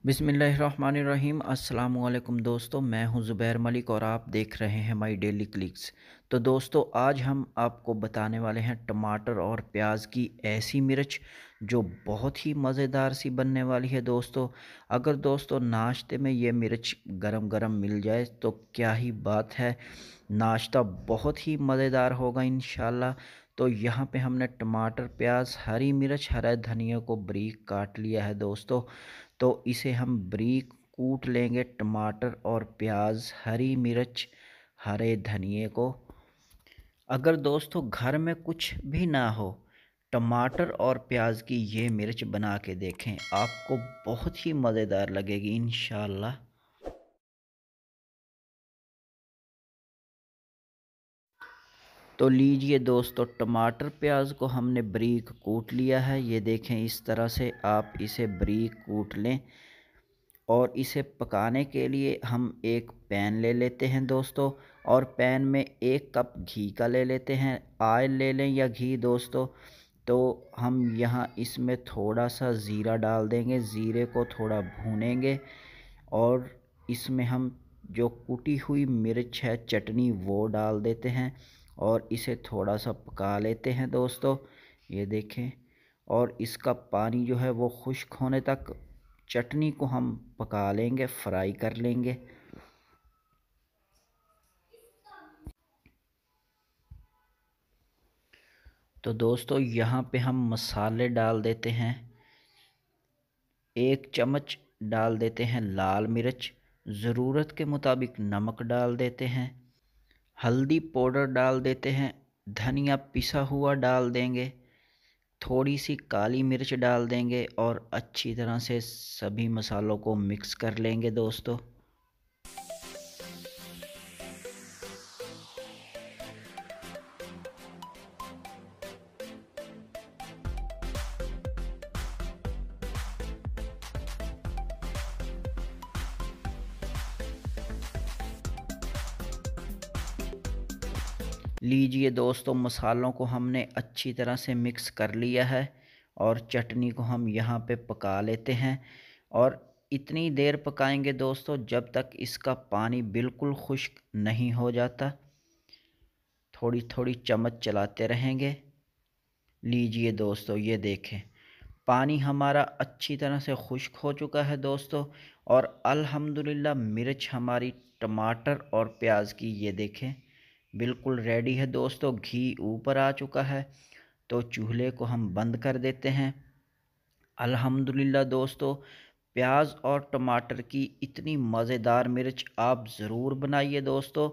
बिस्मिल्लाहिर्रहमानिर्रहीम। अस्सलामुअलैकुम दोस्तों, मैं हूं ज़ुबैर मलिक और आप देख रहे हैं माई डेली क्लिक्स। तो दोस्तों, आज हम आपको बताने वाले हैं टमाटर और प्याज की ऐसी मिर्च जो बहुत ही मज़ेदार सी बनने वाली है। दोस्तों, अगर दोस्तों नाश्ते में ये मिर्च गरम गरम मिल जाए तो क्या ही बात है, नाश्ता बहुत ही मज़ेदार होगा इंशाल्लाह। तो यहाँ पे हमने टमाटर, प्याज, हरी मिर्च, हरा धनिया को बारीक काट लिया है दोस्तों। तो इसे हम बारीक कूट लेंगे, टमाटर और प्याज, हरी मिर्च, हरे धनिए को। अगर दोस्तों घर में कुछ भी ना हो, टमाटर और प्याज की ये मिर्च बना के देखें, आपको बहुत ही मज़ेदार लगेगी इंशाल्लाह। तो लीजिए दोस्तों, टमाटर प्याज को हमने बारीक कूट लिया है। ये देखें, इस तरह से आप इसे बारीक कूट लें। और इसे पकाने के लिए हम एक पैन ले लेते हैं दोस्तों, और पैन में 1 कप घी का ले लेते हैं। ऑयल ले लें या घी दोस्तों। तो हम यहाँ इसमें थोड़ा सा ज़ीरा डाल देंगे, ज़ीरे को थोड़ा भूनेंगे। और इसमें हम जो कुटी हुई मिर्च है, चटनी, वो डाल देते हैं और इसे थोड़ा सा पका लेते हैं दोस्तों। ये देखें, और इसका पानी जो है वो खुश्क होने तक चटनी को हम पका लेंगे, फ्राई कर लेंगे। तो दोस्तों यहाँ पे हम मसाले डाल देते हैं। 1 चम्मच डाल देते हैं लाल मिर्च, ज़रूरत के मुताबिक नमक डाल देते हैं, हल्दी पाउडर डाल देते हैं, धनिया पिसा हुआ डाल देंगे, थोड़ी सी काली मिर्च डाल देंगे और अच्छी तरह से सभी मसालों को मिक्स कर लेंगे दोस्तों। लीजिए दोस्तों, मसालों को हमने अच्छी तरह से मिक्स कर लिया है और चटनी को हम यहाँ पे पका लेते हैं। और इतनी देर पकाएंगे दोस्तों जब तक इसका पानी बिल्कुल खुश्क नहीं हो जाता। थोड़ी थोड़ी चम्मच चलाते रहेंगे। लीजिए दोस्तों, ये देखें, पानी हमारा अच्छी तरह से खुश्क हो चुका है दोस्तों। और अल्हम्दुलिल्लाह मिर्च हमारी टमाटर और प्याज की, ये देखें, बिल्कुल रेडी है दोस्तों। घी ऊपर आ चुका है। तो चूल्हे को हम बंद कर देते हैं। अल्हम्दुलिल्लाह दोस्तों, प्याज और टमाटर की इतनी मज़ेदार मिर्च आप ज़रूर बनाइए दोस्तों,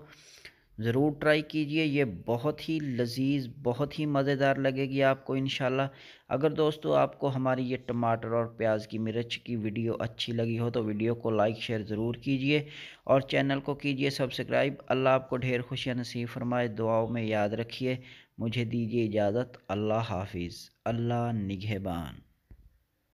ज़रूर ट्राई कीजिए। ये बहुत ही लजीज, बहुत ही मज़ेदार लगेगी आपको इंशाल्लाह। अगर दोस्तों आपको हमारी ये टमाटर और प्याज की मिर्च की वीडियो अच्छी लगी हो तो वीडियो को लाइक शेयर ज़रूर कीजिए और चैनल को कीजिए सब्सक्राइब। अल्लाह आपको ढेर खुशियाँ नसीब फरमाए। दुआओं में याद रखिए। मुझे दीजिए इजाज़त। अल्लाह हाफिज़। अल्लाह निगहबान।